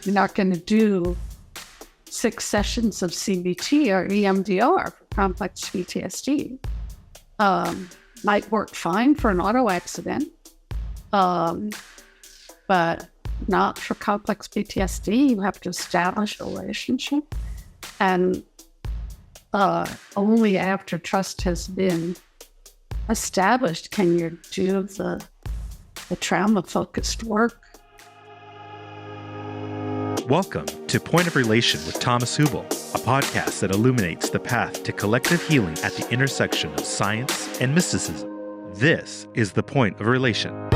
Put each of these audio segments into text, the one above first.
You're not going to do 6 sessions of CBT or EMDR for complex PTSD. Might work fine for an auto accident, but not for complex PTSD. You have to establish a relationship, and only after trust has been established can you do the trauma-focused work. Welcome to Point of Relation with Thomas Hübl, a podcast that illuminates the path to collective healing at the intersection of science and mysticism. This is the Point of Relation.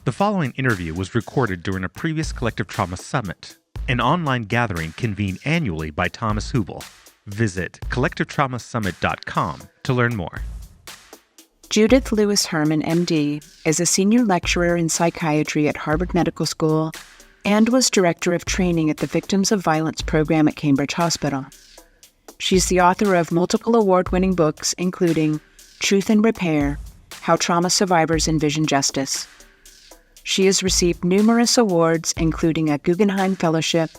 The following interview was recorded during a previous Collective Trauma Summit, an online gathering convened annually by Thomas Hübl. Visit collectivetraumasummit.com to learn more. Judith Lewis Herman, MD, is a senior lecturer in psychiatry at Harvard Medical School and was director of training at the Victims of Violence program at Cambridge Hospital. She's the author of multiple award-winning books, including Truth and Repair: How Trauma Survivors Envision Justice. She has received numerous awards, including a Guggenheim Fellowship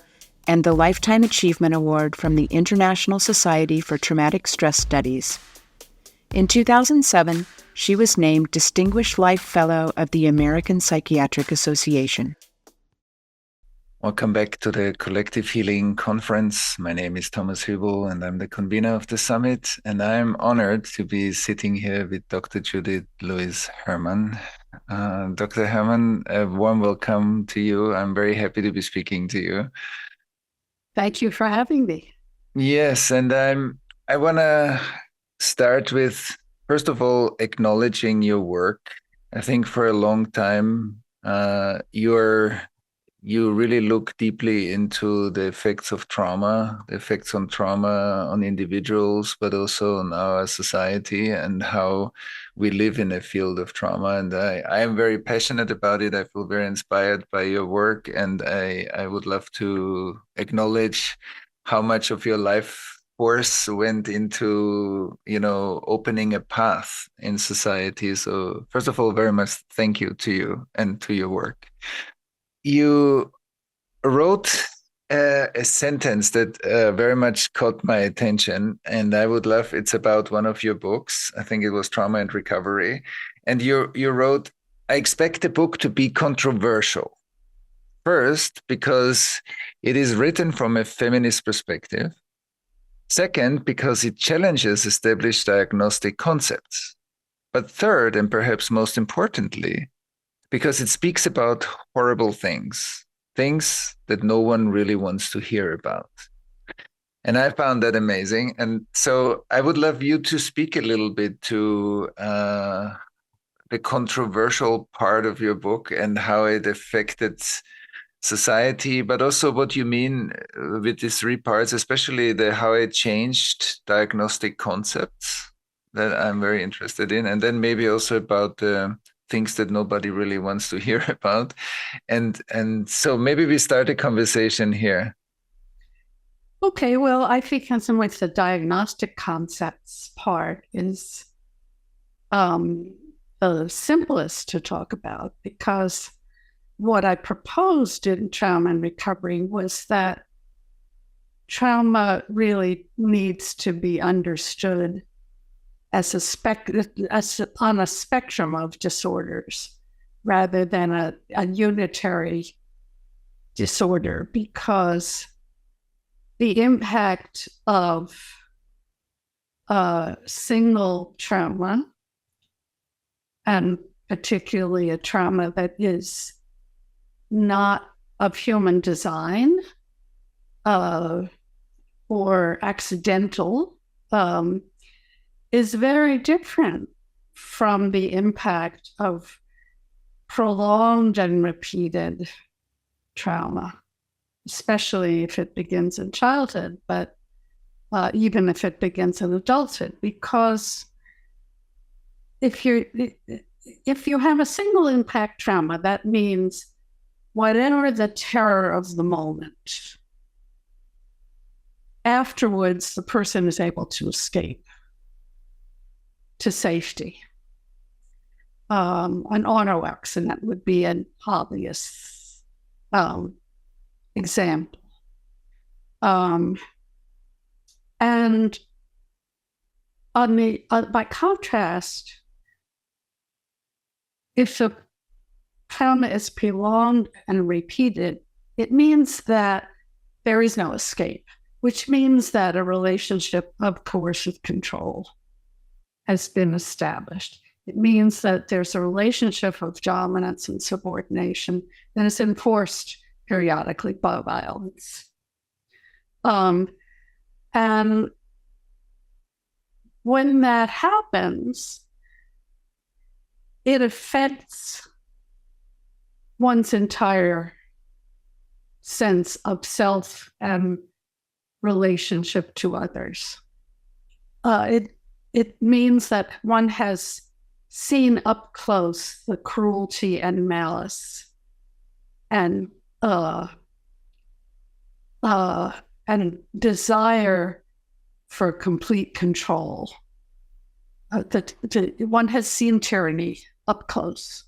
and the Lifetime Achievement Award from the International Society for Traumatic Stress Studies. In 2007, she was named Distinguished Life Fellow of the American Psychiatric Association. Welcome back to the Collective Healing Conference. My name is Thomas Hübl, and I'm the convener of the summit. And I'm honored to be sitting here with Dr. Judith Lewis Herman. Dr. Herman, a warm welcome to you. I'm very happy to be speaking to you. Thank you for having me. Yes, and I want to start with, first of all, acknowledging your work. I think for a long time, you really look deeply into the effects of trauma, the effects on trauma on individuals, but also on our society and how we live in a field of trauma. And I am very passionate about it. I feel very inspired by your work, and I would love to acknowledge how much of your life force went into, opening a path in society. So first of all, very much thank you to you and to your work. You wrote a sentence that very much caught my attention, and it's about one of your books. I think it was Trauma and Recovery. And you wrote, I expect the book to be controversial. First, because it is written from a feminist perspective. Second, because it challenges established diagnostic concepts. But third, and perhaps most importantly, because it speaks about horrible things that no one really wants to hear about. And I found that amazing. And so I would love you to speak a little bit to the controversial part of your book and how it affected society, but also what you mean with these 3 parts, especially how it changed diagnostic concepts that I'm very interested in. And then maybe also about the things that nobody really wants to hear about. And so maybe we start a conversation here. Okay, well, I think in some ways the diagnostic concepts part is the simplest to talk about, because what I proposed in Trauma and Recovery was that trauma really needs to be understood as on a spectrum of disorders rather than a unitary disorder, because the impact of single trauma, and particularly a trauma that is not of human design or accidental, is very different from the impact of prolonged and repeated trauma, especially if it begins in childhood, but even if it begins in adulthood, because if you have a single impact trauma, that means whatever the terror of the moment, afterwards the person is able to escape. to safety. An auto accident would be an obvious example. And by contrast, if the trauma is prolonged and repeated, it means that there is no escape, which means that a relationship of coercive control has been established. It means that there's a relationship of dominance and subordination that is enforced periodically by violence. And when that happens, it affects one's entire sense of self and relationship to others. It means that one has seen up close the cruelty and malice and desire for complete control. One has seen tyranny up close.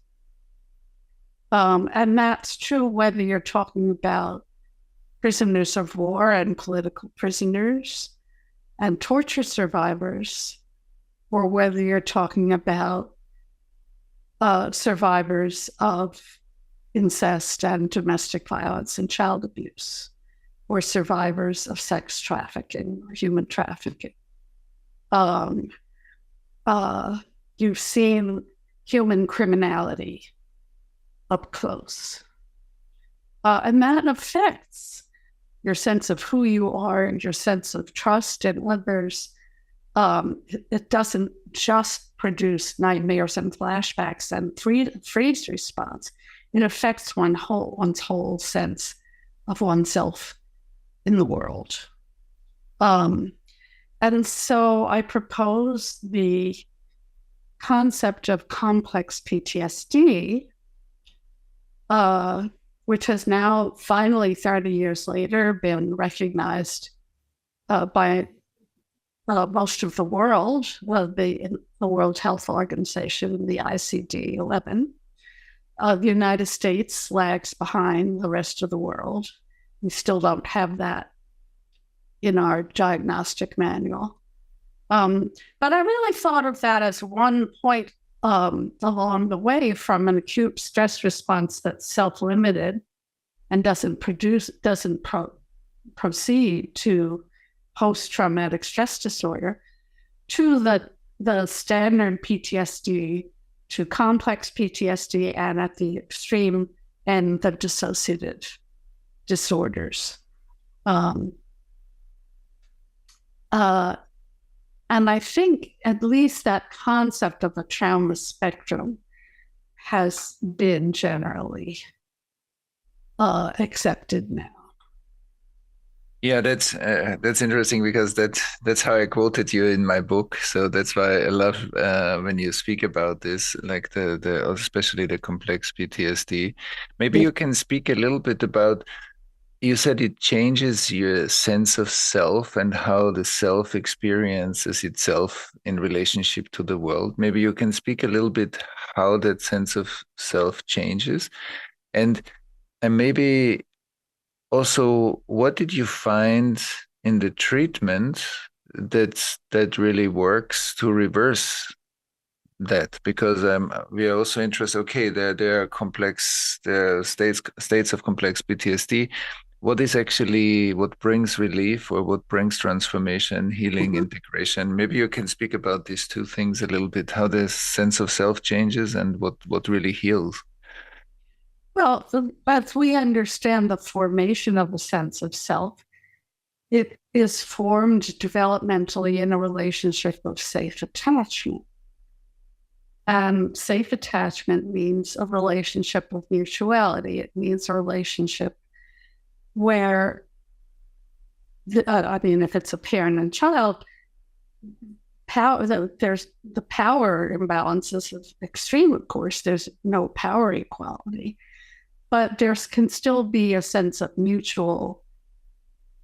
And that's true whether you're talking about prisoners of war and political prisoners and torture survivors, or whether you're talking about survivors of incest and domestic violence and child abuse, or survivors of sex trafficking or human trafficking. You've seen human criminality up close. And that affects your sense of who you are and your sense of trust in others. It doesn't just produce nightmares and flashbacks and freeze response. It affects one's whole sense of oneself in the world. And so I propose the concept of complex PTSD, which has now finally, 30 years later, been recognized by most of the world, the World Health Organization, the ICD-11. The United States lags behind the rest of the world. We still don't have that in our diagnostic manual. But I really thought of that as one point along the way from an acute stress response that's self-limited and doesn't proceed to post-traumatic stress disorder, to the standard PTSD, to complex PTSD, and at the extreme end, the dissociative disorders. And I think at least that concept of a trauma spectrum has been generally accepted now. Yeah, that's interesting because that's how I quoted you in my book. So that's why I love when you speak about this, like the especially the complex PTSD. Maybe you can speak a little bit about. You said it changes your sense of self and how the self experiences itself in relationship to the world. Maybe you can speak a little bit how that sense of self changes, and maybe also what did you find in the treatment that really works to reverse that? Because we are also interested. Okay, there are complex states of complex PTSD. What brings relief or what brings transformation, healing, integration? Maybe you can speak about these two things a little bit, how the sense of self changes and what really heals. Well, as we understand the formation of a sense of self, it is formed developmentally in a relationship of safe attachment. And safe attachment means a relationship of mutuality. It means a relationship where, if it's a parent and child, there's the power imbalances of extreme, of course. There's no power equality. But there can still be a sense of mutual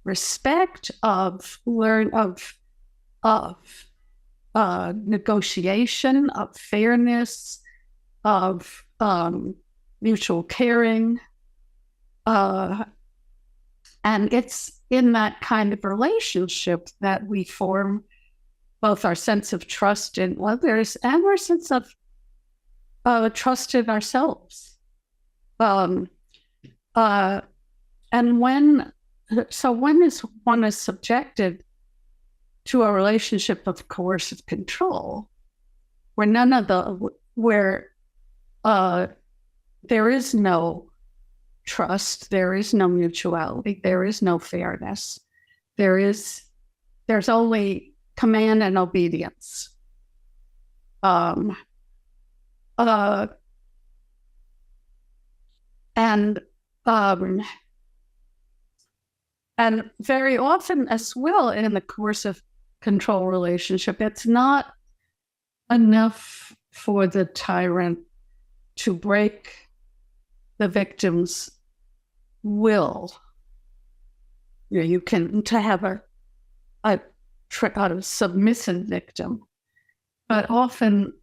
respect, of negotiation, of fairness, of mutual caring. And it's in that kind of relationship that we form both our sense of trust in others and our sense of trust in ourselves. And when one is subjected to a relationship of coercive control, where there is no trust, there is no mutuality, there is no fairness, there's only command and obedience. And very often as well in the coercive control relationship, it's not enough for the tyrant to break the victim's will. You can to have a submissive victim, but often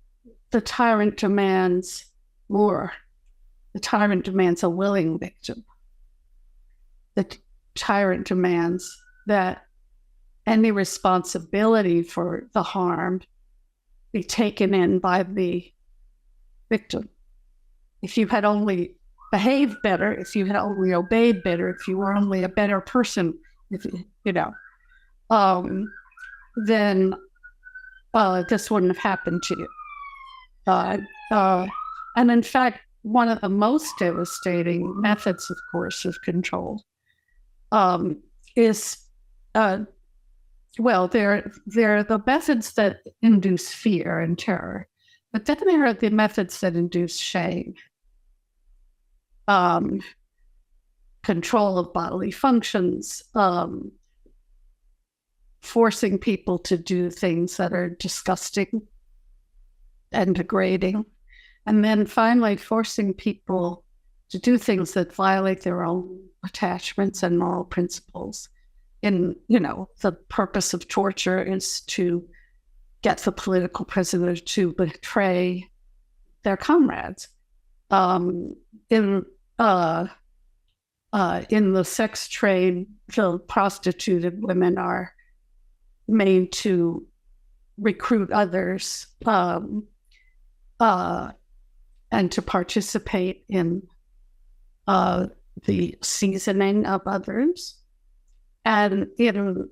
the tyrant demands more. The tyrant demands a willing victim. The tyrant demands that any responsibility for the harm be taken in by the victim. If you had only behaved better, if you had only obeyed better, if you were only a better person, then this wouldn't have happened to you. And in fact, one of the most devastating methods of coercive control is, they're the methods that induce fear and terror, but then there are the methods that induce shame, control of bodily functions, forcing people to do things that are disgusting and degrading, and then finally forcing people to do things that violate their own attachments and moral principles. The purpose of torture is to get the political prisoner to betray their comrades. In the sex trade, the prostituted women are made to recruit others and to participate in the seasoning of others. And in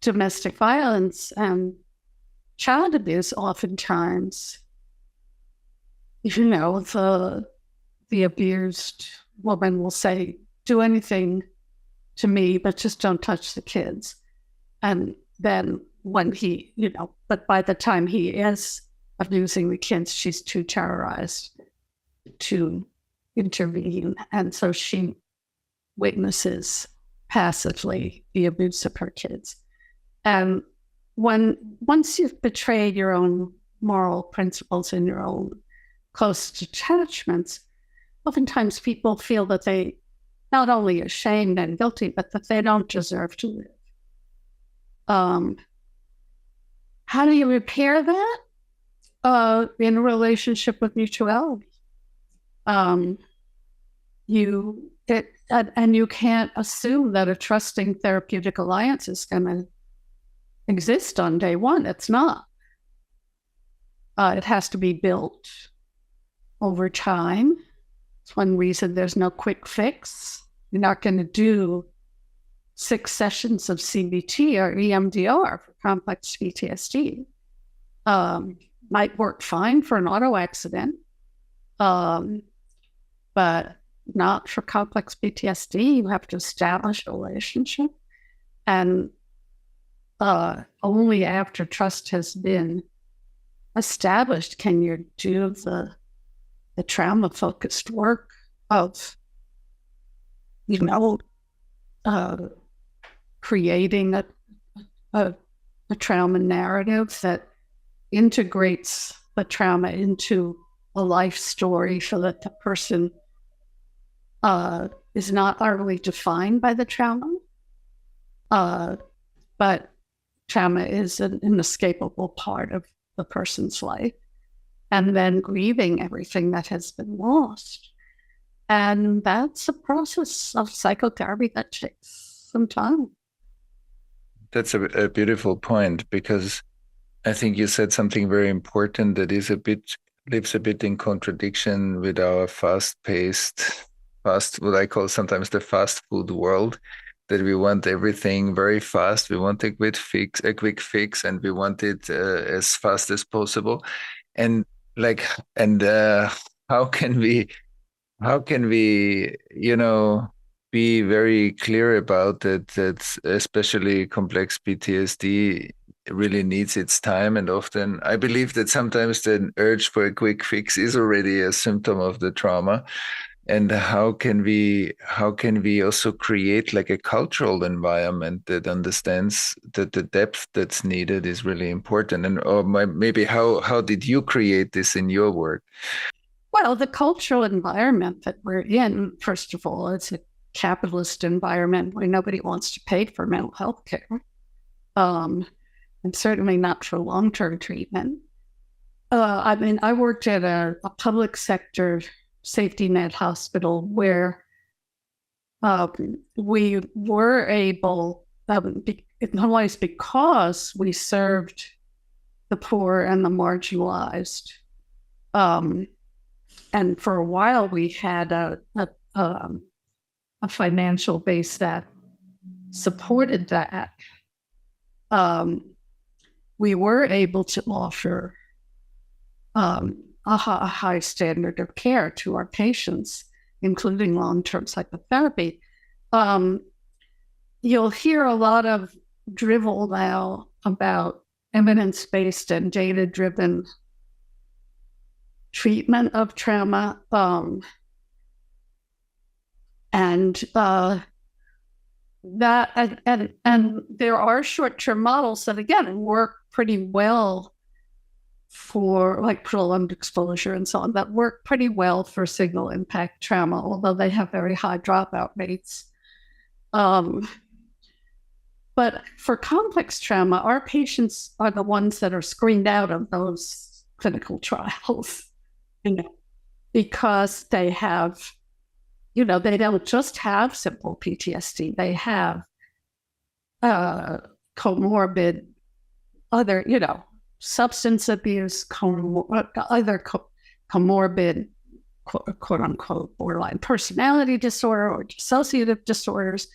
domestic violence and child abuse, oftentimes, the abused woman will say, "Do anything to me, but just don't touch the kids." And then when but by the time he is abusing the kids, she's too terrorized to intervene. And so she witnesses passively the abuse of her kids. And once you've betrayed your own moral principles and your own close attachments, oftentimes people feel that they not only ashamed and guilty, but that they don't deserve to live. How do you repair that? In a relationship with mutuality. And you can't assume that a trusting therapeutic alliance is going to exist on day one. It's not. It has to be built over time. It's one reason there's no quick fix. You're not going to do 6 sessions of CBT or EMDR for complex PTSD. Might work fine for an auto accident, but not for complex PTSD. You have to establish a relationship. And only after trust has been established can you do the trauma-focused work of, creating a trauma narrative that integrates the trauma into a life story so that the person is not utterly defined by the trauma, but trauma is an inescapable part of the person's life, and then grieving everything that has been lost. And that's a process of psychotherapy that takes some time. That's a beautiful point, because I think you said something very important that lives a bit in contradiction with our fast-paced, what I call sometimes the fast food world, that we want everything very fast. We want a quick fix, and we want it as fast as possible. And how can we, be very clear about that especially complex PTSD really needs its time. And often I believe that sometimes the urge for a quick fix is already a symptom of the trauma. And how can we also create like a cultural environment that understands that the depth that's needed is really important? And maybe how did you create this in your work? Well, the cultural environment that we're in, first of all, it's a capitalist environment where nobody wants to pay for mental health care, and certainly not for long-term treatment. I worked at a public sector safety net hospital where we were able, not because we served the poor and the marginalized, and for a while we had a financial base that supported that. We were able to offer a high standard of care to our patients, including long-term psychotherapy. You'll hear a lot of drivel now about evidence-based and data-driven treatment of trauma. And there are short-term models that, again, work pretty well for like prolonged exposure and so on, that work pretty well for signal impact trauma, although they have very high dropout rates. But for complex trauma, our patients are the ones that are screened out of those clinical trials, because they have, they don't just have simple PTSD, they have comorbid other, substance abuse, either comorbid, quote unquote, borderline personality disorder or dissociative disorders.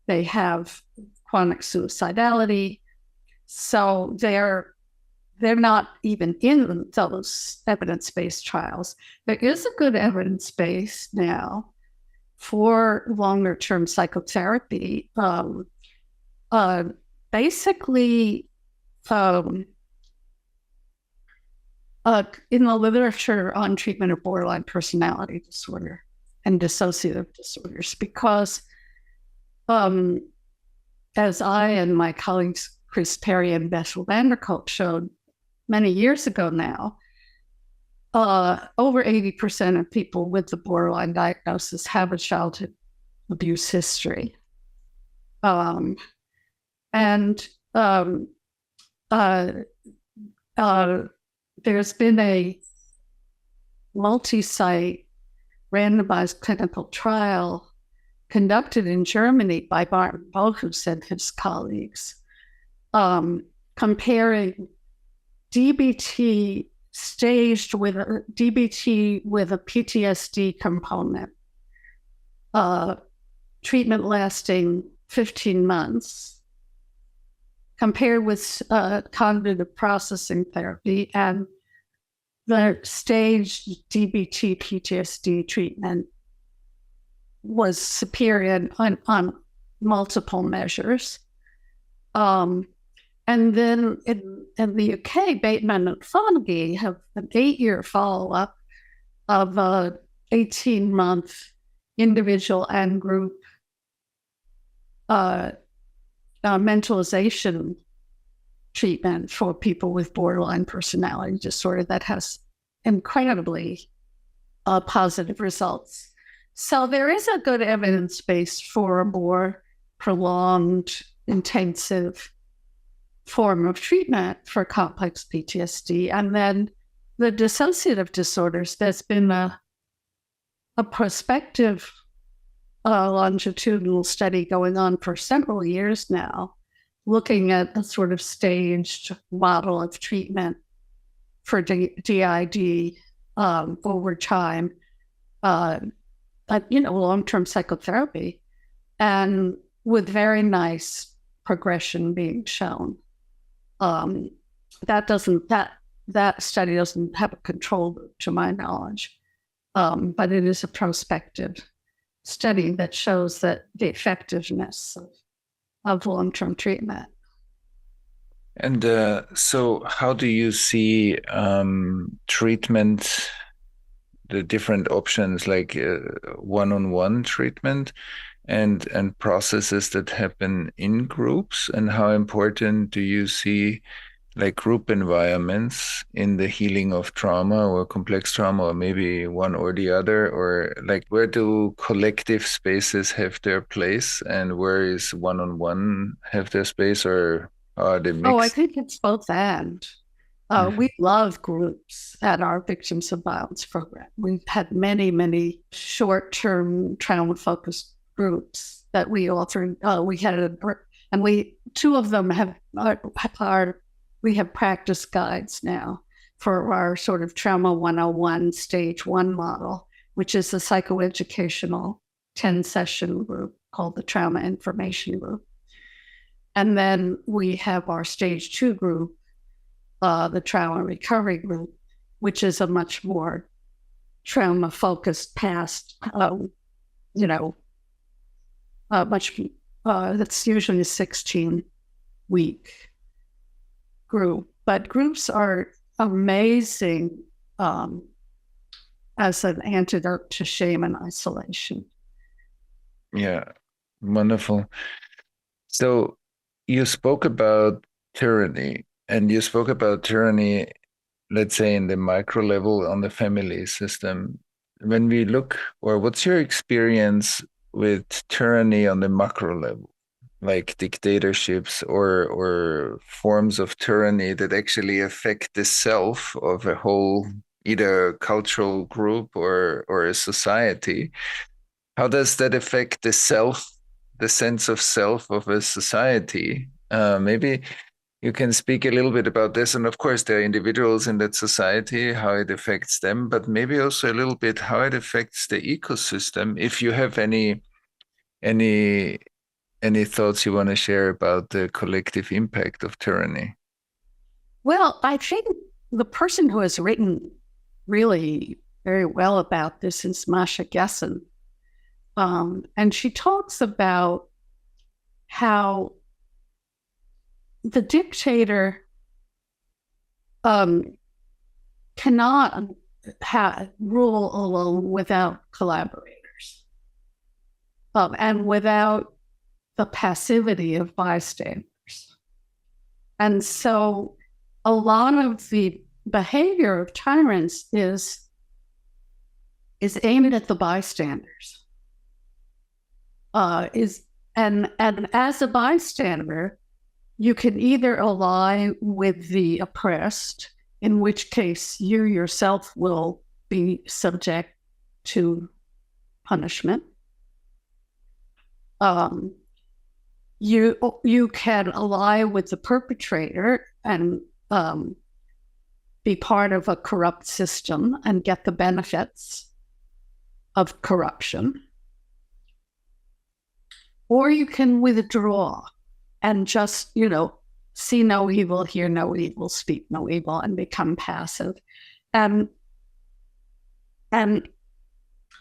They have chronic suicidality. So they're not even in those evidence-based trials. There is a good evidence base now for longer-term psychotherapy. Basically, in the literature on treatment of borderline personality disorder and dissociative disorders, because as I and my colleagues Chris Perry and Bessel van der Kolk showed many years ago now, over 80% of people with the borderline diagnosis have a childhood abuse history. There's been a multi-site randomized clinical trial conducted in Germany by Martin Bohus and his colleagues, comparing DBT staged with a PTSD component, treatment lasting 15 months, compared with cognitive processing therapy, and the staged DBT PTSD treatment was superior on multiple measures. And then in the UK, Bateman and Fonagy have an 8-year follow-up of a 18-month individual and group mentalization treatment for people with borderline personality disorder that has incredibly positive results. So there is a good evidence base for a more prolonged, intensive form of treatment for complex PTSD. And then the dissociative disorders, there's been a prospective longitudinal study going on for several years now, looking at a sort of staged model of treatment for DID over time, long-term psychotherapy, and with very nice progression being shown. That study doesn't have a control group, to my knowledge, but it is a prospective study that shows that the effectiveness of long-term treatment. And so how do you see treatment, the different options, like one-on-one treatment and processes that happen in groups? And how important do you see like group environments in the healing of trauma or complex trauma, or maybe one or the other? Or like, where do collective spaces have their place and where is one-on-one have their space, or are they mixed? Oh, I think it's both and. We love groups at our Victims of Violence program. We've had many, many short-term trauma-focused groups that we authored. Two of them we have practice guides now for our sort of Trauma 101 stage 1 model, which is a psychoeducational 10-session group called the Trauma Information Group. And then we have our stage 2 group, the Trauma Recovery Group, which is a much more trauma-focused past, that's usually a 16-week group. But groups are amazing as an antidote to shame and isolation. Yeah, wonderful. So you spoke about tyranny, and you spoke about tyranny, let's say, in the micro level on the family system. When we look, or what's your experience with tyranny on the macro level, like dictatorships or forms of tyranny that actually affect the self of a whole, either cultural group or a society? How does that affect the self, the sense of self of a society? Maybe you can speak a little bit about this. And of course, there are individuals in that society, how it affects them, but maybe also a little bit how it affects the ecosystem. If you have any thoughts you want to share about the collective impact of tyranny? Well, I think the person who has written really very well about this is Masha Gessen. And she talks about how the dictator cannot rule alone without collaborators and without the passivity of bystanders. And so a lot of the behavior of tyrants is aimed at the bystanders. And as a bystander, you can either ally with the oppressed, in which case you yourself will be subject to punishment. You can ally with the perpetrator and be part of a corrupt system and get the benefits of corruption. Or you can withdraw and just, see no evil, hear no evil, speak no evil, and become passive. And a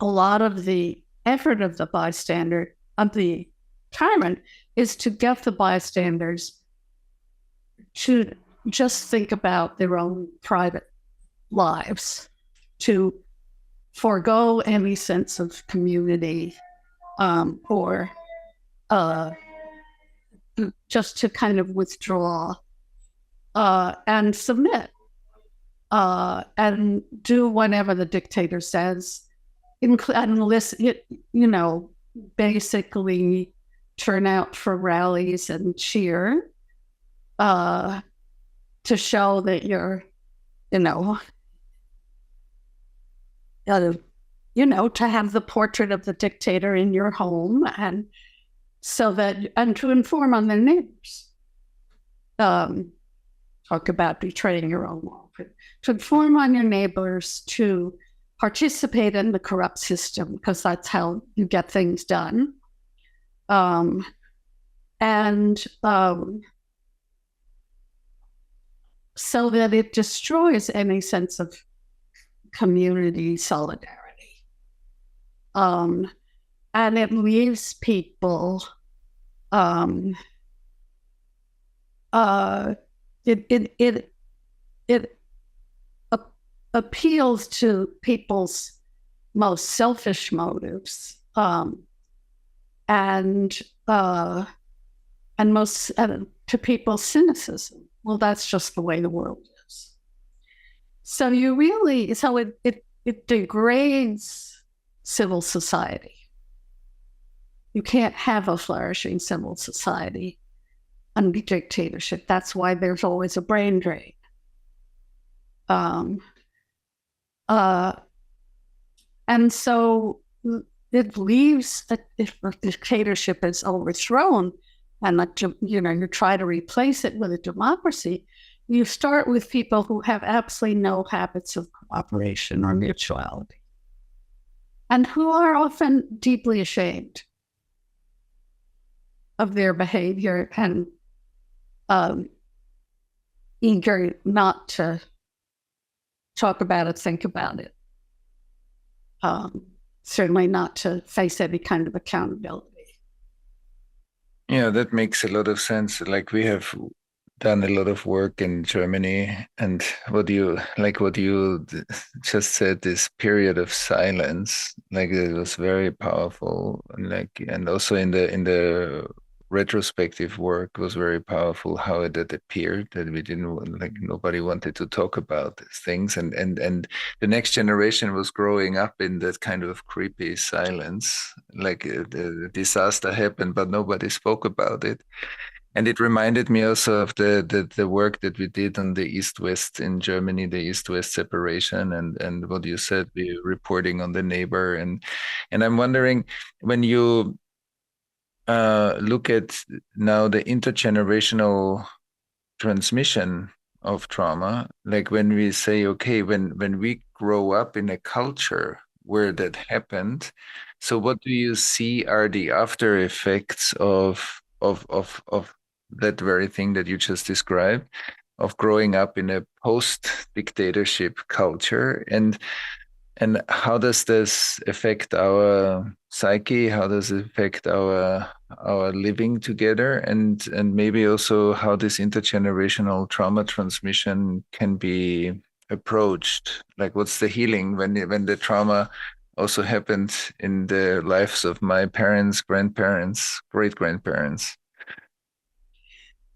lot of the effort of the bystander, of the tyrant, is to get the bystanders to just think about their own private lives, to forego any sense of community, or just to kind of withdraw and submit and do whatever the dictator says, basically turn out for rallies and cheer to show that you're, to have the portrait of the dictator in your home, and to inform on their neighbors. Talk about betraying your own law. To inform on your neighbors, to participate in the corrupt system, because that's how you get things done. So that it destroys any sense of community solidarity. And it leaves people, it appeals to people's most selfish motives, and to people's cynicism. Well, that's just the way the world is. So it degrades civil society. You can't have a flourishing civil society under dictatorship. That's why there's always a brain drain. And so it leaves that if the dictatorship is overthrown, and you try to replace it with a democracy, you start with people who have absolutely no habits of cooperation or mutuality, and who are often deeply ashamed of their behavior and eager not to talk about it, think about it, certainly not to face any kind of accountability. Yeah, that makes a lot of sense. Like, we have done a lot of work in Germany, and what you just said, this period of silence, like, it was very powerful. And also in the retrospective work was very powerful, how it had appeared that we didn't, nobody wanted to talk about these things, and the next generation was growing up in that kind of creepy silence, like the disaster happened but nobody spoke about it. And it reminded me also of the work that we did on the East-West in Germany, the East-West separation, and what you said, we reporting on the neighbor, and I'm wondering, when you look at now the intergenerational transmission of trauma, like when we say, okay, when we grow up in a culture where that happened, so what do you see are the after effects of that very thing that you just described, of growing up in a post-dictatorship culture, and how does this affect our psyche? How does it affect our living together? And maybe also how this intergenerational trauma transmission can be approached? Like, what's the healing when the trauma also happened in the lives of my parents, grandparents, great-grandparents?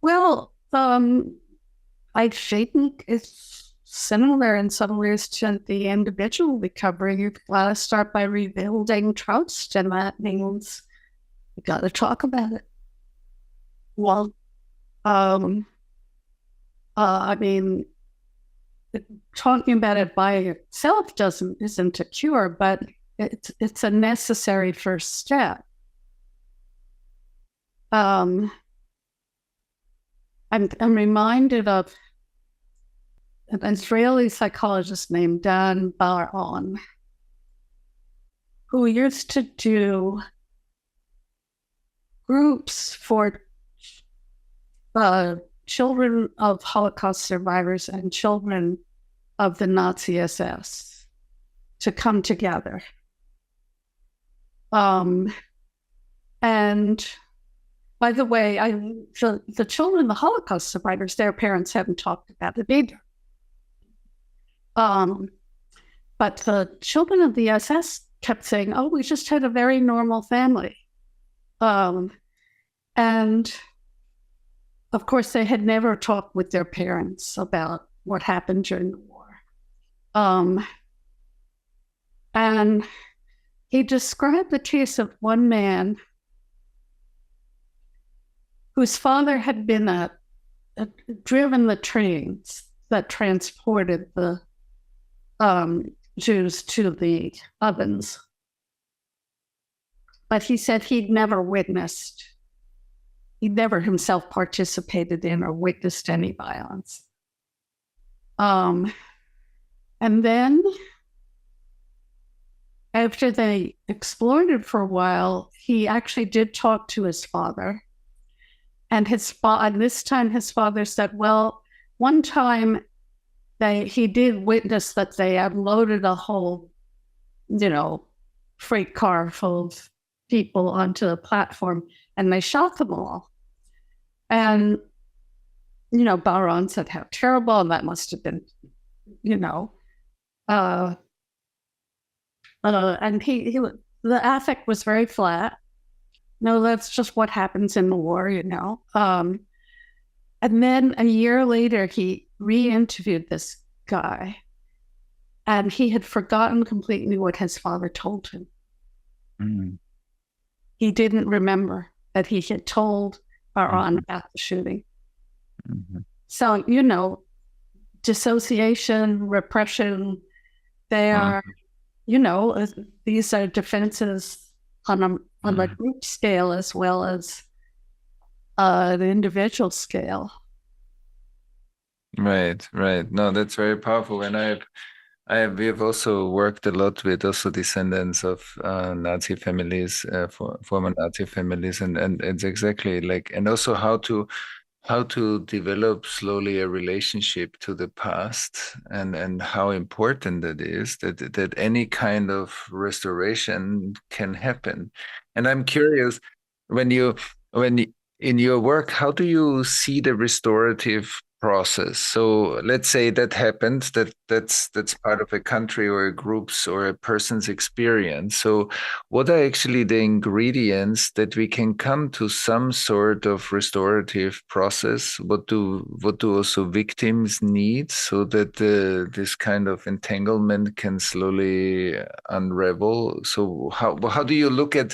Well, I think it's similar in some ways to the individual recovery. You've got to start by rebuilding trust, and that means you got to talk about it. Well, I mean, talking about it by itself isn't a cure, but it's a necessary first step. I'm reminded of an Israeli psychologist named Dan Bar-On, who used to do groups for children of Holocaust survivors and children of the Nazi SS to come together. And by the way, the children of the Holocaust survivors, their parents haven't talked about it either. But the children of the SS kept saying, oh, we just had a very normal family. And of course, they had never talked with their parents about what happened during the war. And he described the case of one man whose father had been a driven the trains that transported the Jews to the ovens. But he said he'd never himself participated in or witnessed any violence. And then after they explored it for a while, he actually did talk to his father. And this time his father said, well, one time he did witness that they had loaded a whole, freight car full of people onto the platform, and they shot them all. And, Baron said how terrible, and that must have been, and the affect was very flat. No, that's just what happens in the war, And then a year later, he re-interviewed this guy, and he had forgotten completely what his father told him. Mm-hmm. He didn't remember that he had told Baron about the shooting. Mm-hmm. So, dissociation, repression, they are, these are defenses on a group scale as well as the individual scale. Right. No, that's very powerful. And we have also worked a lot with also descendants of Nazi families, former Nazi families, and it's exactly like, and also how to develop slowly a relationship to the past, and how important that is, that any kind of restoration can happen. And I'm curious, when in your work, how do you see the restorative process? So let's say that happens, that's part of a country or a group's or a person's experience. So what are actually the ingredients that we can come to some sort of restorative process? What do also victims need so that this kind of entanglement can slowly unravel? So how do you look at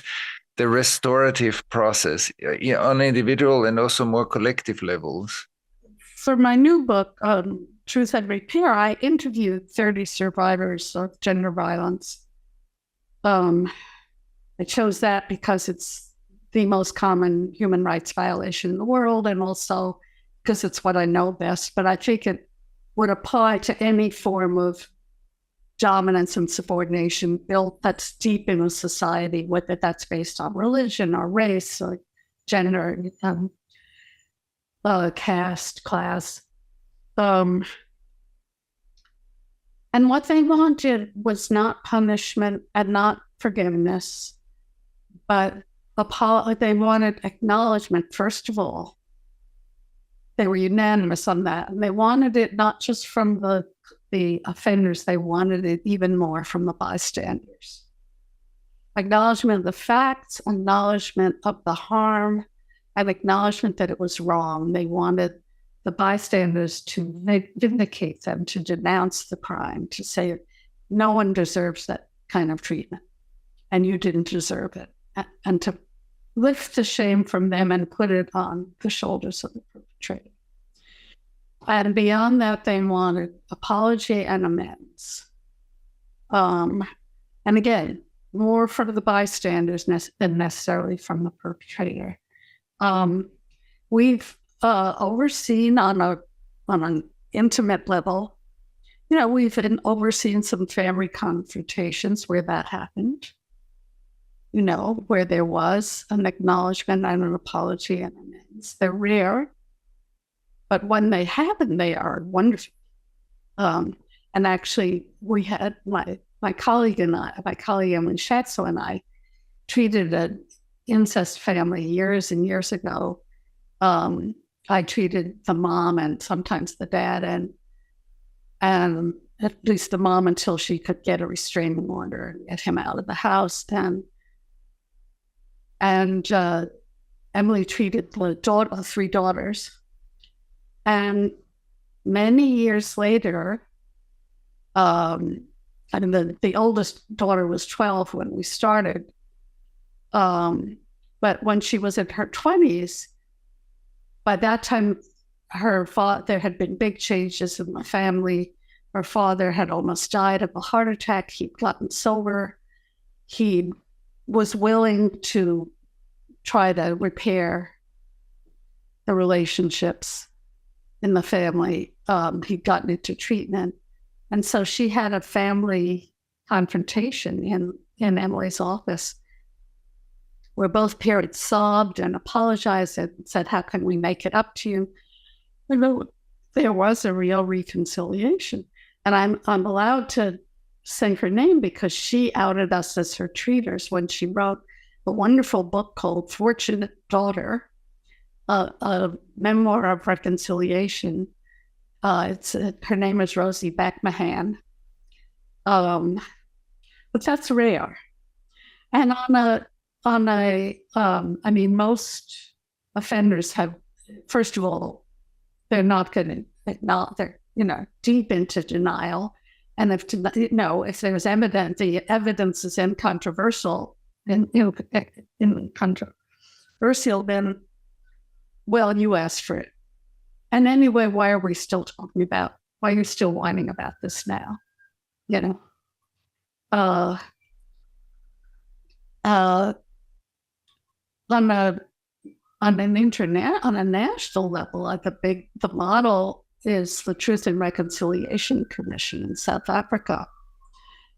the restorative process on individual and also more collective levels? For my new book, Truth and Repair, I interviewed 30 survivors of gender violence. I chose that because it's the most common human rights violation in the world, and also because it's what I know best. But I think it would apply to any form of dominance and subordination built that's deep in a society, whether that's based on religion or race or gender, caste, class. And what they wanted was not punishment and not forgiveness, but they wanted acknowledgement, first of all. They were unanimous on that. And they wanted it not just from the offenders, they wanted it even more from the bystanders. Acknowledgement of the facts, acknowledgement of the harm, and acknowledgement that it was wrong. They wanted the bystanders to vindicate them, to denounce the crime, to say, no one deserves that kind of treatment, and you didn't deserve it, and to lift the shame from them and put it on the shoulders of the perpetrator. And beyond that, they wanted apology and amends. And again, more from the bystanders than necessarily from the perpetrator. We've overseen on an intimate level, we've overseen some family confrontations where that happened, where there was an acknowledgement and an apology and amends. They're rare, but when they happen, they are wonderful. And actually, we had my colleague Emily Schatzel and I treated an incest family years and years ago. I treated the mom and sometimes the dad, and at least the mom until she could get a restraining order and get him out of the house. And Emily treated the 3 daughters. And many years later, and the oldest daughter was 12 when we started. But when she was in her 20s, by that time, there had been big changes in the family. Her father had almost died of a heart attack. He'd gotten sober. He was willing to try to repair the relationships in the family. He'd gotten into treatment. And so she had a family confrontation in Emily's office where both parents sobbed and apologized and said, how can we make it up to you? And there was a real reconciliation. And I'm allowed to say her name because she outed us as her treaters when she wrote a wonderful book called Fortunate Daughter, a memoir of reconciliation. Her name is Rosie McMahon. But that's rare. And I mean, most offenders have, first of all, they're not going to acknowledge, they're, deep into denial. And if there's evidence, the evidence is incontroversial, then, well, you asked for it. And anyway, why are you still whining about this now? On a national level, the model is the Truth and Reconciliation Commission in South Africa.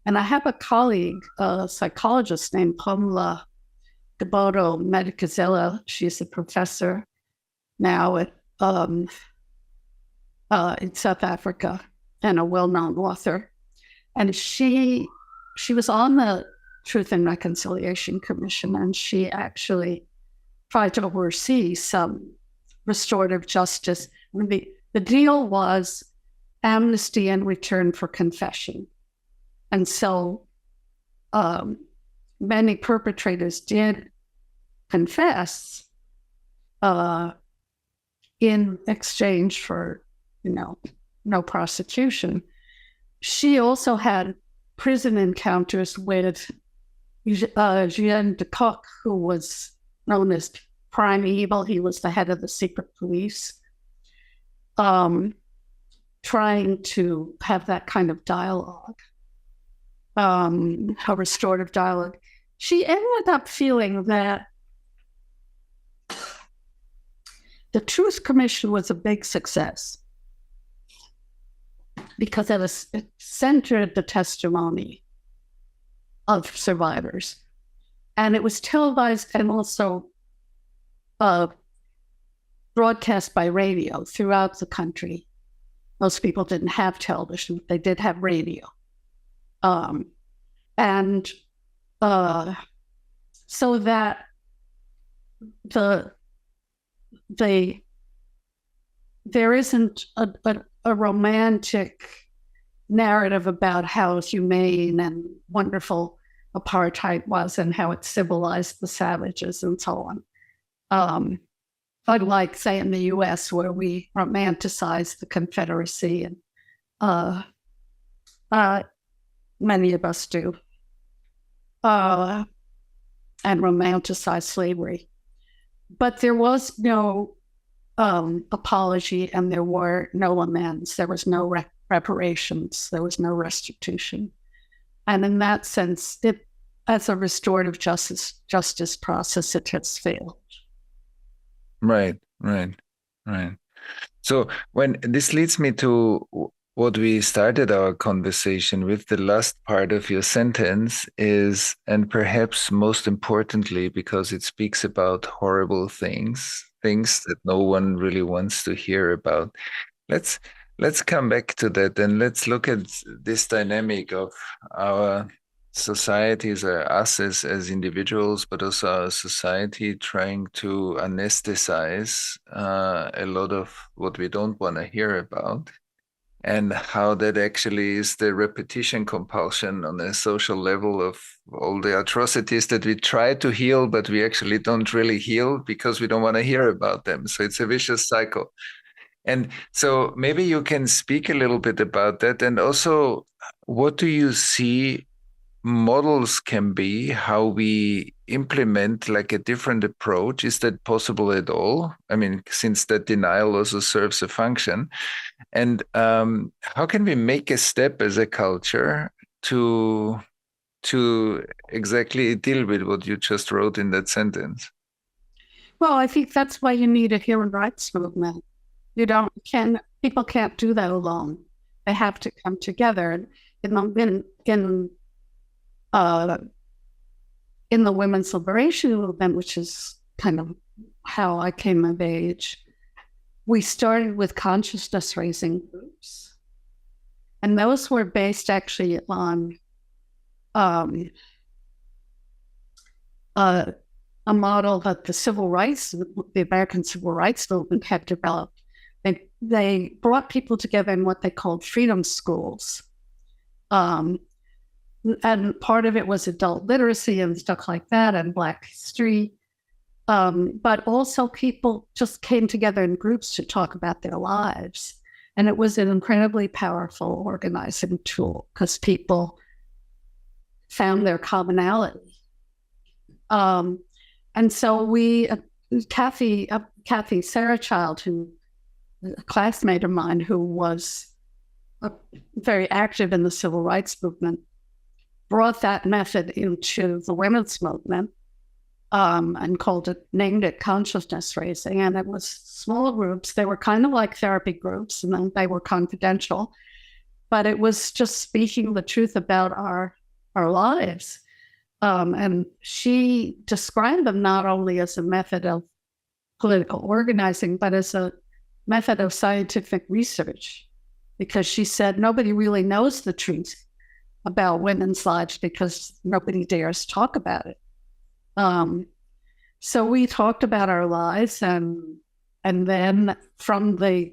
And I have a colleague, a psychologist named Pamela Gaboto Medikazela. She's a professor now in South Africa and a well-known author. And she was on the Truth and Reconciliation Commission, and she actually tried to oversee some restorative justice. The deal was amnesty in return for confession. And so many perpetrators did confess in exchange for, no prosecution. She also had prison encounters with Jean de Kock, who was known as Prime Evil. He was the head of the secret police, trying to have that kind of dialogue, a restorative dialogue. She ended up feeling that the Truth Commission was a big success because it centered the testimony of survivors. And it was televised and also broadcast by radio throughout the country. Most people didn't have television, they did have radio. So that there isn't a romantic narrative about how humane and wonderful apartheid was and how it civilized the savages and so on. Unlike, say, in the U.S., where we romanticize the Confederacy, and many of us do, and romanticize slavery. But there was no apology, and there were no amends. There was no reparations. There was no restitution. And in that sense, as a restorative justice process, it has failed. Right. So when this leads me to what we started our conversation with, the last part of your sentence is, and perhaps most importantly, because it speaks about horrible things that no one really wants to hear about. Let's come back to that and let's look at this dynamic of our societies, or us as individuals, but also our society trying to anesthetize a lot of what we don't want to hear about, and how that actually is the repetition compulsion on a social level of all the atrocities that we try to heal, but we actually don't really heal because we don't want to hear about them. So it's a vicious cycle. And so maybe you can speak a little bit about that. And also, what do you see models can be how we implement like a different approach? Is that possible at all? I mean, since that denial also serves a function. And how can we make a step as a culture to exactly deal with what you just wrote in that sentence? Well, I think that's why you need a human rights movement. People can't do that alone. They have to come together. In the women's liberation movement, which is kind of how I came of age, we started with consciousness raising groups. And those were based actually on a model that the American Civil Rights Movement had developed. They brought people together in what they called freedom schools. And part of it was adult literacy and stuff like that, and Black history. But also people just came together in groups to talk about their lives. And it was an incredibly powerful organizing tool because people found their commonality. And so Kathy Sarachild, a classmate of mine who was very active in the civil rights movement, brought that method into the women's movement and named it consciousness raising. And it was small groups. They were kind of like therapy groups, and then they were confidential, but it was just speaking the truth about our lives. And she described them not only as a method of political organizing, but as a method of scientific research, because she said nobody really knows the truth about women's lives because nobody dares talk about it. So we talked about our lives, and then from the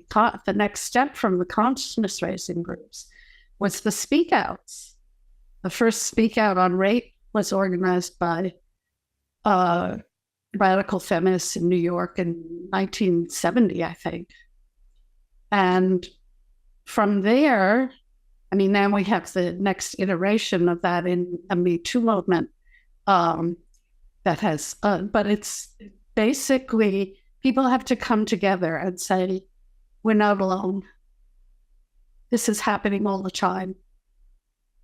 next step from the consciousness raising groups was the speak outs. The first speak out on rape was organized by radical feminists in New York in 1970, I think. And from there, I mean, now we have the next iteration of that in a Me Too movement that has, but it's basically people have to come together and say, we're not alone. This is happening all the time.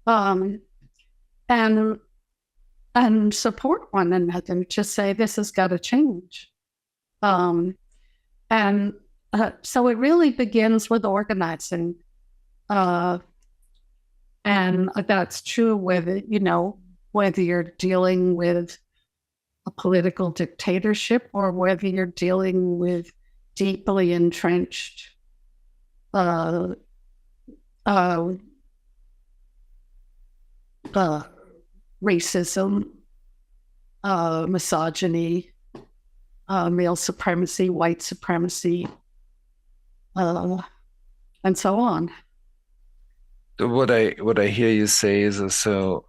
And support one another, just say, this has got to change. So it really begins with organizing. And that's true whether you're dealing with a political dictatorship or whether you're dealing with deeply entrenched racism, misogyny, male supremacy, white supremacy, and so on. What I hear you say is also,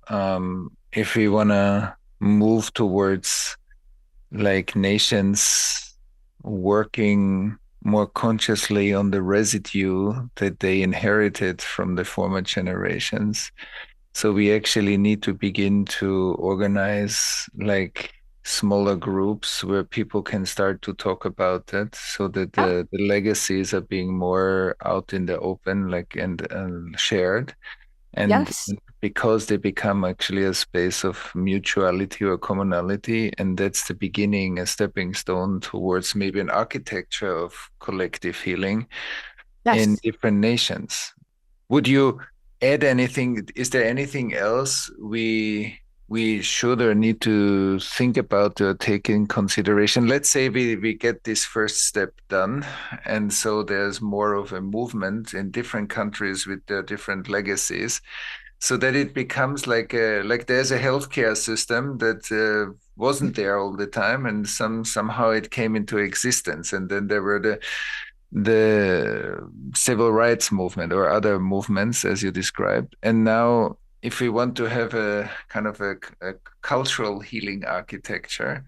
if we want to move towards like nations working more consciously on the residue that they inherited from the former generations, so we actually need to begin to organize like smaller groups where people can start to talk about it, so that the legacies are being more out in the open, like and shared. And Yes. because they become actually a space of mutuality or commonality, and that's the beginning, a stepping stone towards maybe an architecture of collective healing in different nations. Would you add anything? Is there anything else we should or need to think about or take in consideration? Let's say we get this first step done, and so there's more of a movement in different countries with their different legacies, so that it becomes like there's a healthcare system that wasn't there all the time, and somehow it came into existence, and then there were the civil rights movement or other movements as you described, and now if we want to have a kind of a cultural healing architecture,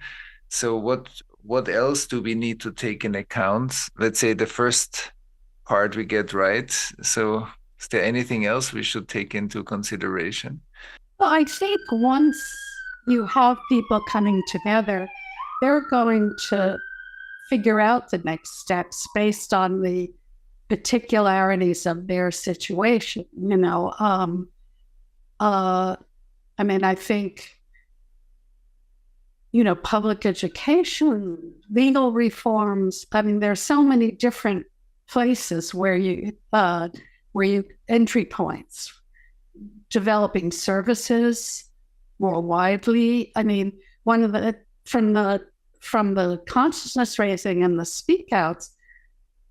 so what else do we need to take in account? Let's say the first part we get right. So is there anything else we should take into consideration? Well, I think once you have people coming together, they're going to figure out the next steps based on the particularities of their situation. I mean, I think, public education, legal reforms. I mean, there's so many different places where you entry points, developing services more widely. I mean, one of the from the consciousness raising and the speak outs,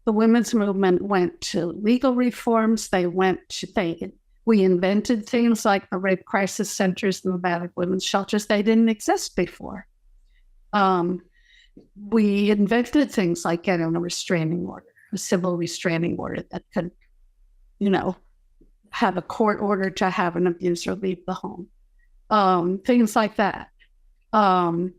the women's movement went to legal reforms. We invented things like the rape crisis centers and the battered women's shelters. They didn't exist before. We invented things like getting a restraining order, a civil restraining order that could, have a court order to have an abuser leave the home. Things like that. And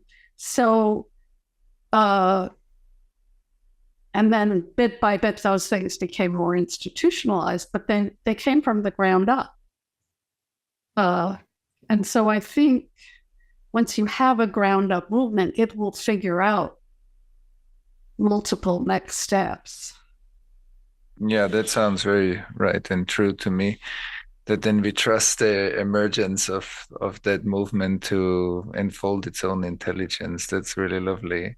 then bit by bit, those things became more institutionalized, but then they came from the ground up. And so I think once you have a ground up movement, it will figure out multiple next steps. Yeah, that sounds very right and true to me. That then we trust the emergence of that movement to unfold its own intelligence. That's really lovely.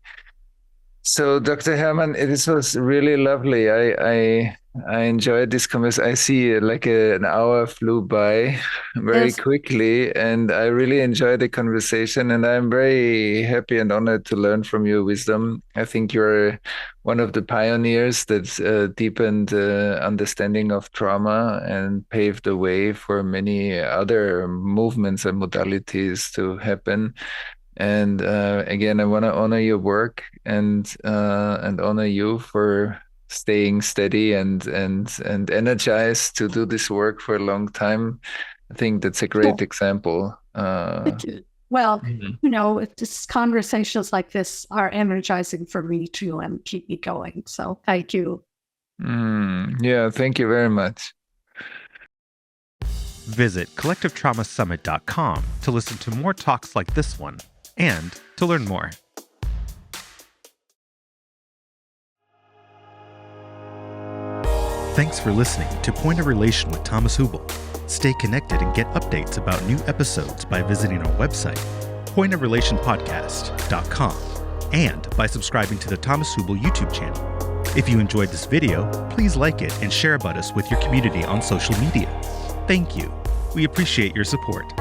So, Dr. Herman, this was really lovely. I enjoyed this conversation. I see like an hour flew by very quickly, and I really enjoyed the conversation. And I'm very happy and honored to learn from your wisdom. I think you're one of the pioneers that's deepened understanding of trauma and paved the way for many other movements and modalities to happen. And again, I want to honor your work and honor you for staying steady and energized to do this work for a long time. I think that's a great example. Well, just conversations like this are energizing for me too and keep me going. So thank you. Yeah, thank you very much. Visit collectivetraumasummit.com to listen to more talks like this one and to learn more. Thanks for listening to Point of Relation with Thomas Hübl. Stay connected and get updates about new episodes by visiting our website, pointofrelationpodcast.com, and by subscribing to the Thomas Hübl YouTube channel. If you enjoyed this video, please like it and share about us with your community on social media. Thank you. We appreciate your support.